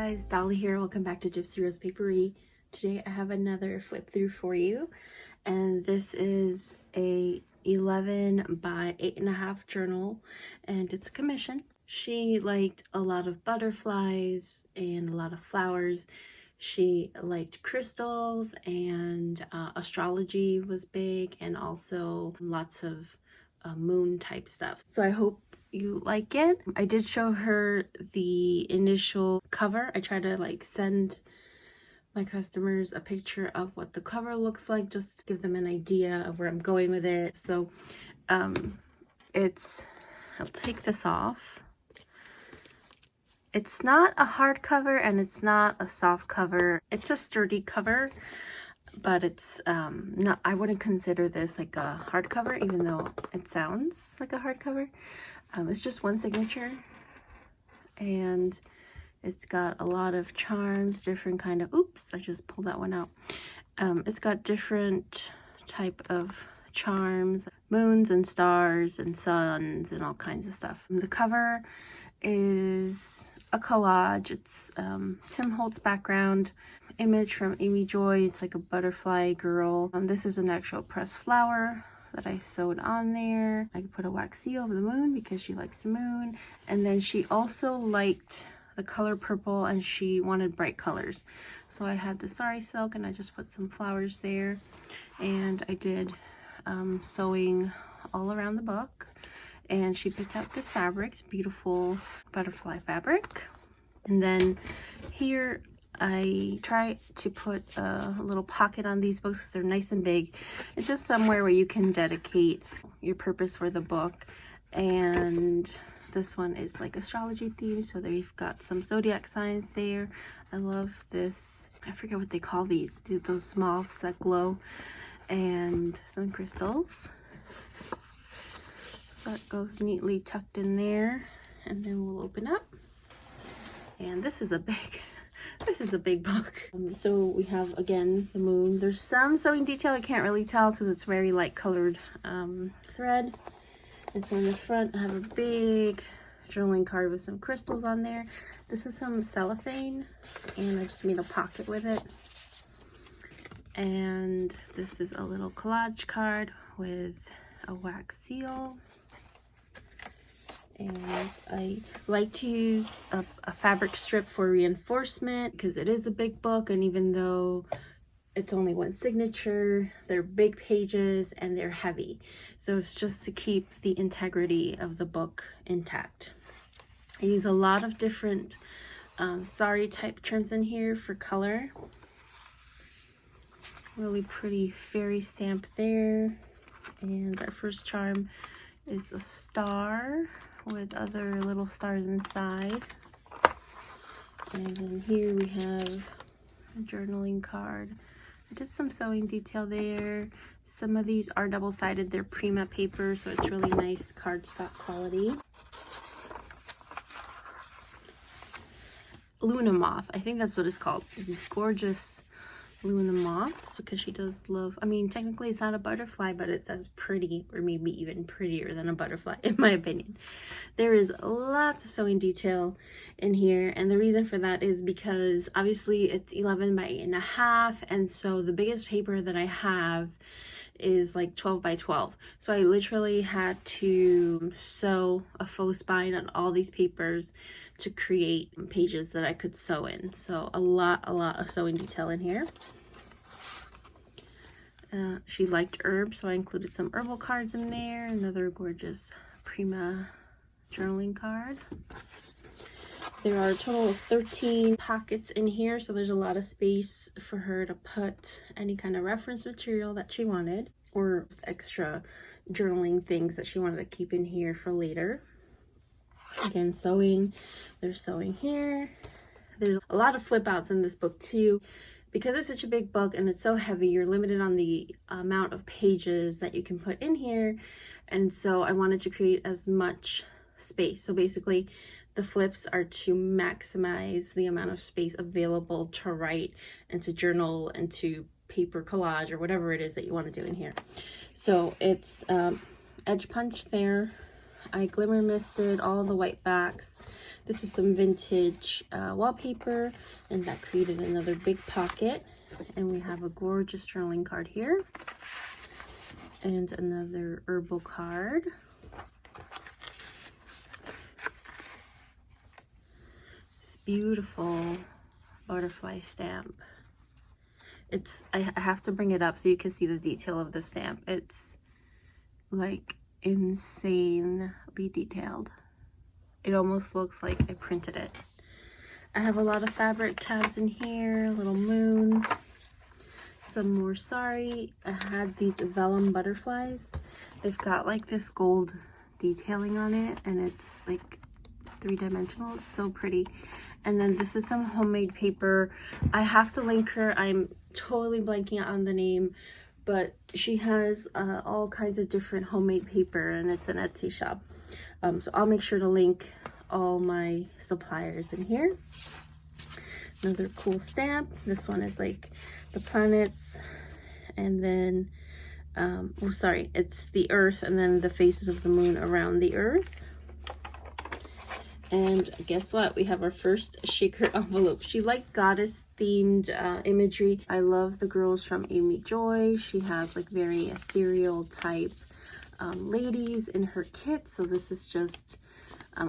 guys, Dolly here. Welcome back to Gipsyrosepaperie. Today I have another flip through for you, and this is a 11 by 8.5 journal, and it's a commission. She liked a lot of butterflies and a lot of flowers. She liked crystals, and astrology was big, and also lots of moon type stuff. So I hope you like it. I did show her the initial cover. I try to send my customers a picture of what the cover looks like, just to give them an idea of where I'm going with it. So I'll take this off. It's not a hard cover and it's not a soft cover. It's a sturdy cover, but it's not, I wouldn't consider this like a hardcover, even though it sounds like a hardcover. It's just one signature, and it's got a lot of charms, different kind of, oops, I just pulled that one out. It's got different type of charms, moons and stars and suns and all kinds of stuff. The cover is a collage. It's Tim Holtz background, image from Amy Joy. It's like a butterfly girl. This is an actual pressed flower that I sewed on there. I could put a wax seal of the moon because she likes the moon. And then she also liked the color purple and she wanted bright colors. So I had the sari silk and I just put some flowers there. And I did sewing all around the book. And she picked out this fabric, it's beautiful butterfly fabric. And then here I try to put a little pocket on these books because they're nice and big. It's just somewhere where you can dedicate your purpose for the book. And this one is like astrology themed, so they've got some zodiac signs there. I love this, I forget what they call these, those small that glow, and some crystals. That goes neatly tucked in there, and then we'll open up. And this is a big book. So we have, again, the moon. There's some sewing detail I can't really tell because it's very light colored thread. And so in the front I have a big journaling card with some crystals on there. This is some cellophane, and I just made a pocket with it. And this is a little collage card with a wax seal. And I like to use a fabric strip for reinforcement because it is a big book, and even though it's only one signature, they're big pages and they're heavy. So it's just to keep the integrity of the book intact. I use a lot of different sari type trims in here for color. Really pretty fairy stamp there. And our first charm is a star with other little stars inside. And then here we have a journaling card. I did some sewing detail there. Some of these are double-sided. They're Prima paper, so it's really nice cardstock quality. Luna moth, I think that's what it's called. It's gorgeous Luna moths, because she does love, I mean, technically it's not a butterfly, but it's as pretty, or maybe even prettier than a butterfly, in my opinion. There is lots of sewing detail in here, and the reason for that is because obviously it's 11 by 8.5, and so the biggest paper that I have is like 12 by 12. So I literally had to sew a faux spine on all these papers to create pages that I could sew in. So a lot of sewing detail in here. She liked herbs, so I included some herbal cards in there. Another gorgeous Prima journaling card. There are a total of 13 pockets in here, so there's a lot of space for her to put any kind of reference material that she wanted, or extra journaling things that she wanted to keep in here for later. Again, sewing. There's sewing here. There's a lot of flip outs in this book too. Because it's such a big book and it's so heavy, you're limited on the amount of pages that you can put in here. And so I wanted to create as much space. So basically, the flips are to maximize the amount of space available to write and to journal and to paper collage or whatever it is that you want to do in here. So it's edge punch there. I glimmer misted all the white backs This is some vintage wallpaper, and that created another big pocket. And we have a gorgeous journaling card here. And another herbal card. This beautiful butterfly stamp. I have to bring it up so you can see the detail of the stamp. It's like insanely detailed. It almost looks like I printed it. I have a lot of fabric tabs in here, a little moon, some more sari. I had these vellum butterflies. They've got like this gold detailing on it, and it's like three-dimensional. It's so pretty. And then this is some homemade paper. I have to link her. I'm totally blanking out on the name, but she has all kinds of different homemade paper, and it's an Etsy shop. So I'll make sure to link all my suppliers in here. Another cool stamp. This one is like the planets, and then oh sorry, it's the earth and then the faces of the moon around the earth. And guess what? We have our first shaker envelope. She liked goddess themed imagery. I love the girls from Amy Joy. She has like very ethereal type ladies in her kit. So this is just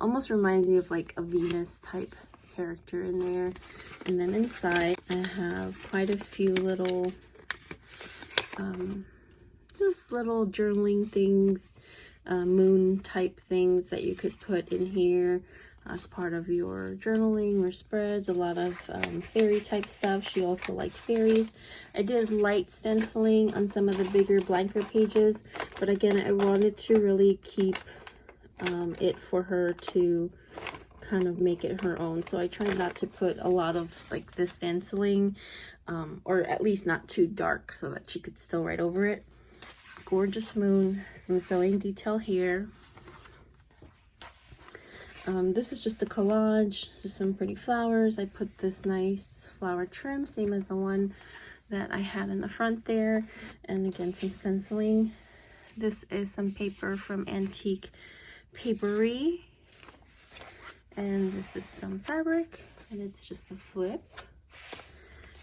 almost reminds me of like a Venus type character in there. And then inside I have quite a few little just little journaling things, moon type things that you could put in here as part of your journaling or spreads. A lot of fairy type stuff. She also liked fairies. I did light stenciling on some of the bigger blanker pages, but again, I wanted to really keep it for her to kind of make it her own. So I tried not to put a lot of like this stenciling, or at least not too dark so that she could still write over it. Gorgeous moon, some sewing detail here. This is just a collage, just some pretty flowers. I put this nice flower trim, same as the one that I had in the front there. And again, some stenciling. This is some paper from Antique Paperie. And this is some fabric, and it's just a flip.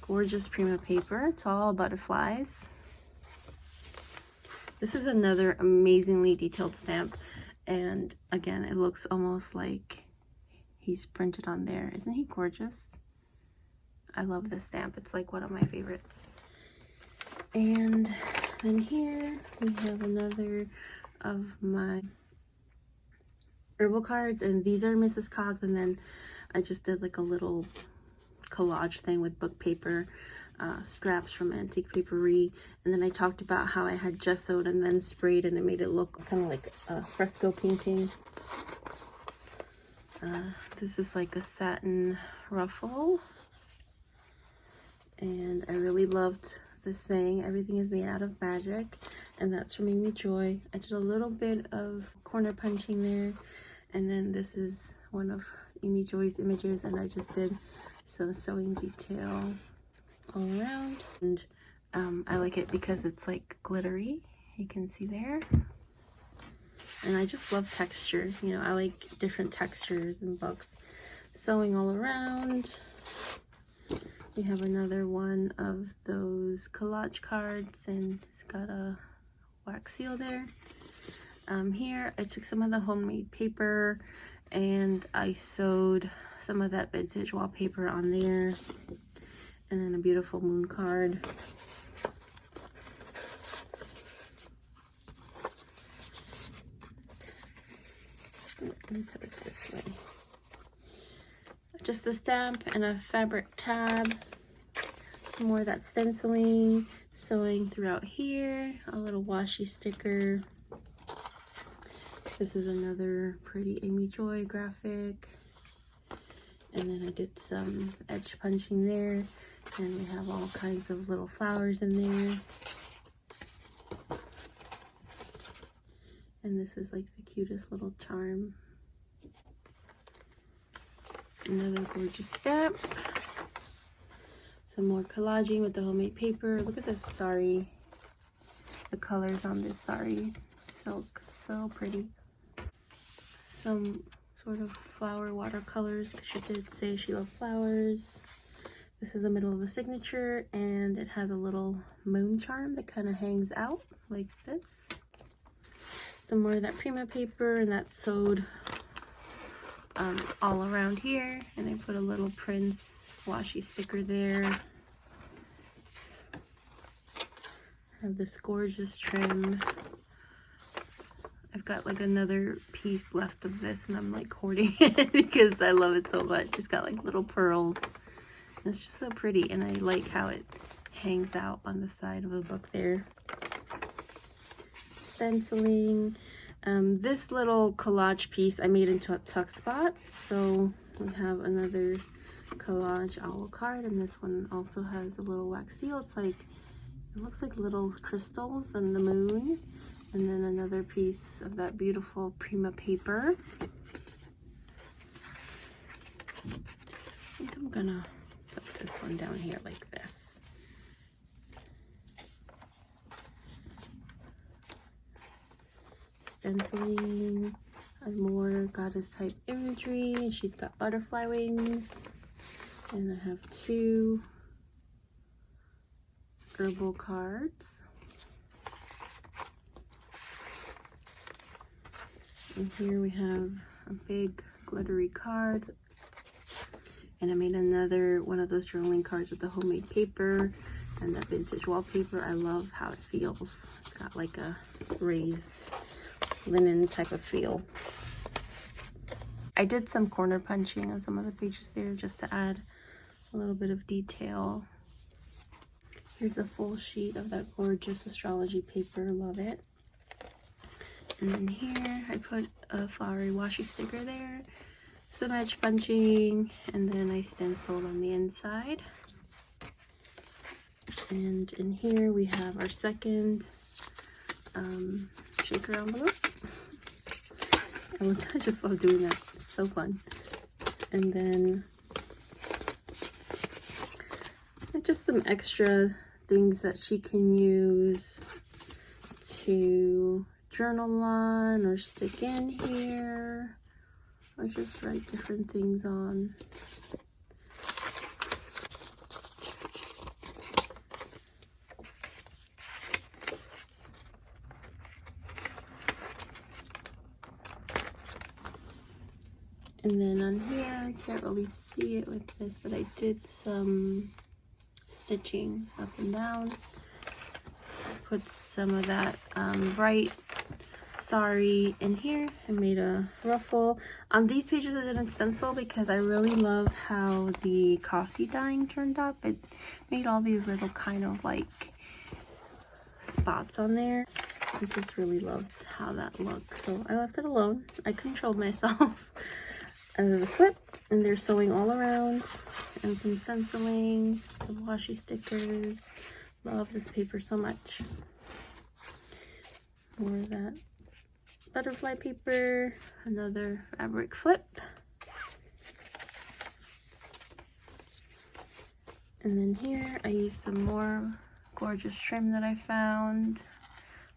Gorgeous Prima paper. It's all butterflies. This is another amazingly detailed stamp. And again, it looks almost like he's printed on there. Isn't he gorgeous? I love this stamp. It's like one of my favorites. And then here we have another of my herbal cards, and these are Mrs. Cog's, and then I just did like a little collage thing with book paper, scraps from Antique Paperie, and then I talked about how I had gessoed and then sprayed, and it made it look kind of like a fresco painting. This is like a satin ruffle, and I really loved this saying, everything is made out of magic, and that's from Amy Joy. I did a little bit of corner punching there, and then this is one of Amy Joy's images, and I just did some sewing detail all around. And I like it because it's like glittery, you can see there. And I just love texture, you know, I like different textures in books. Sewing all around. We have another one of those collage cards, and it's got a wax seal there. Here I took some of the homemade paper and I sewed some of that vintage wallpaper on there, and then a beautiful moon card. Let me put it this way. Just a stamp and a fabric tab. Some more of that stenciling, sewing throughout here, a little washi sticker. This is another pretty Amy Joy graphic. And then I did some edge punching there, and we have all kinds of little flowers in there. And this is like the cutest little charm. Another gorgeous stamp. Some more collaging with the homemade paper. Look at this sari. The colors on this sari silk, so pretty. Some sort of flower watercolors. She did say she loved flowers. This is the middle of the signature, and it has a little moon charm that kind of hangs out like this. Some more of that Prima paper, and that's sewed all around here. And I put a little Prince washi sticker there. I have this gorgeous trim. I've got like another piece left of this, and I'm like hoarding it because I love it so much. It's got like little pearls. And it's just so pretty, and I like how it hangs out on the side of the book there. Stenciling. This little collage piece I made into a tuck spot. So we have another collage owl card, and this one also has a little wax seal. It's like, it looks like little crystals and the moon. And then another piece of that beautiful Prima paper. I think I'm gonna put this one down here like this. Stenciling, more goddess type imagery, and she's got butterfly wings. And I have 2 herbal cards. And here we have a big glittery card. And I made another one of those journaling cards with the homemade paper and the vintage wallpaper. I love how it feels. It's got like a raised linen type of feel. I did some corner punching on some of the pages there just to add a little bit of detail. Here's a full sheet of that gorgeous astrology paper. Love it. And then here I put a flowery washi sticker there, some edge punching, and then I stenciled on the inside. And in here we have our second shaker envelope. I just love doing that. It's so fun. And then just some extra things that she can use to journal on or stick in here, or just write different things on. And then on here, I can't really see it with this, but I did some stitching up and down. I put some of that bright sari in here and made a ruffle. On these pages I didn't stencil because I really love how the coffee dyeing turned up. It made all these little kind of like spots on there. I just really loved how that looked, so I left it alone. I controlled myself. The flip, and they're sewing all around, and some stenciling, some washi stickers. Love this paper so much. More of that butterfly paper, another fabric flip, and then here I used some more gorgeous trim that I found.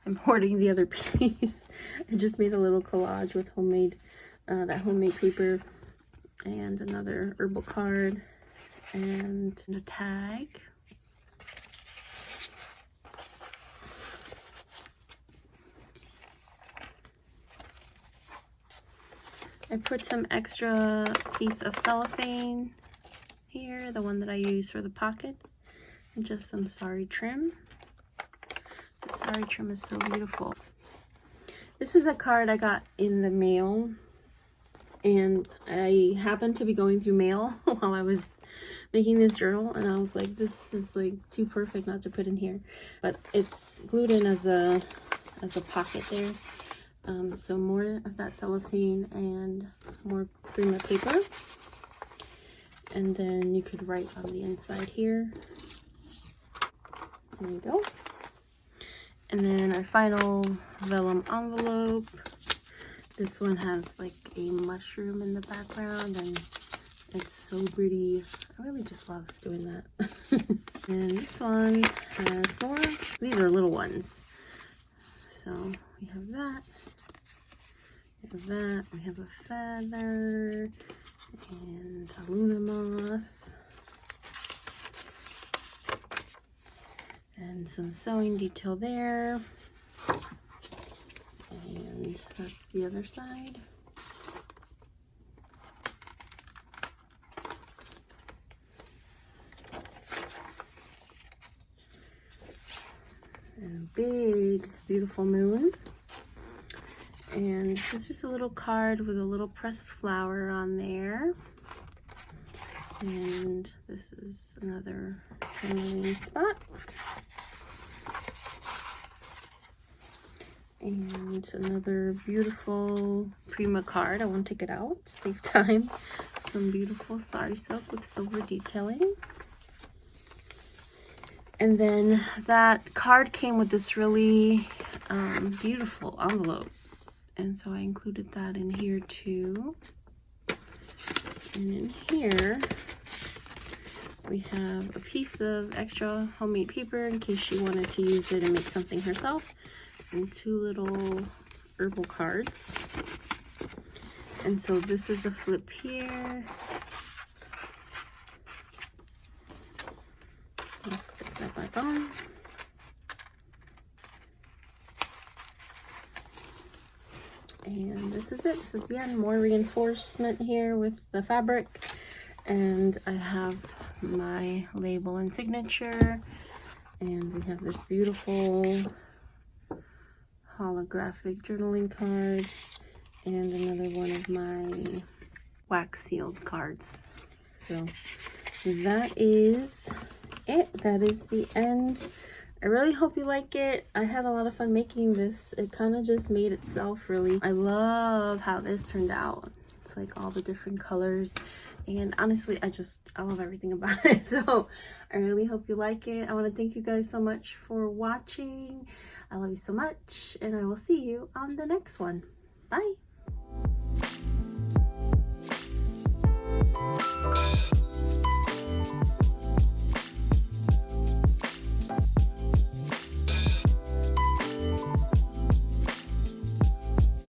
I'm hoarding the other piece. I just made a little collage with that homemade paper, and another herbal card, and a tag. I put some extra piece of cellophane here, the one that I use for the pockets, and just some sari trim. The sari trim is so beautiful. This is a card I got in the mail, and I happened to be going through mail while I was making this journal, and I was like, this is like too perfect not to put in here. But it's glued in as a pocket there. So more of that cellophane and more Prima paper. And then you could write on the inside here. There you go. And then our final vellum envelope. This one has like a mushroom in the background, and it's so pretty. I really just love doing that. And this one has more. These are little ones. So we have that. We have that. We have a feather and a Luna moth. And some sewing detail there. And that's the other side. And a big, beautiful moon. And this is just a little card with a little pressed flower on there. And this is another journaling spot. And another beautiful Prima card. I won't take it out, save time. Some beautiful sari silk with silver detailing. And then that card came with this really beautiful envelope. And so I included that in here too. And in here, we have a piece of extra homemade paper in case she wanted to use it and make something herself. And two little herbal cards. And so this is a flip here. Let's stick that back on. And this is it. This is the end. More reinforcement here with the fabric. And I have my label and signature. And we have this beautiful holographic journaling card and another one of my wax sealed cards. So that is it. That is the end. I really hope you like it. I had a lot of fun making this. It kind of just made itself really. I love how this turned out. It's like all the different colors. And honestly, I love everything about it. So I really hope you like it. I want to thank you guys so much for watching. I love you so much. And I will see you on the next one. Bye.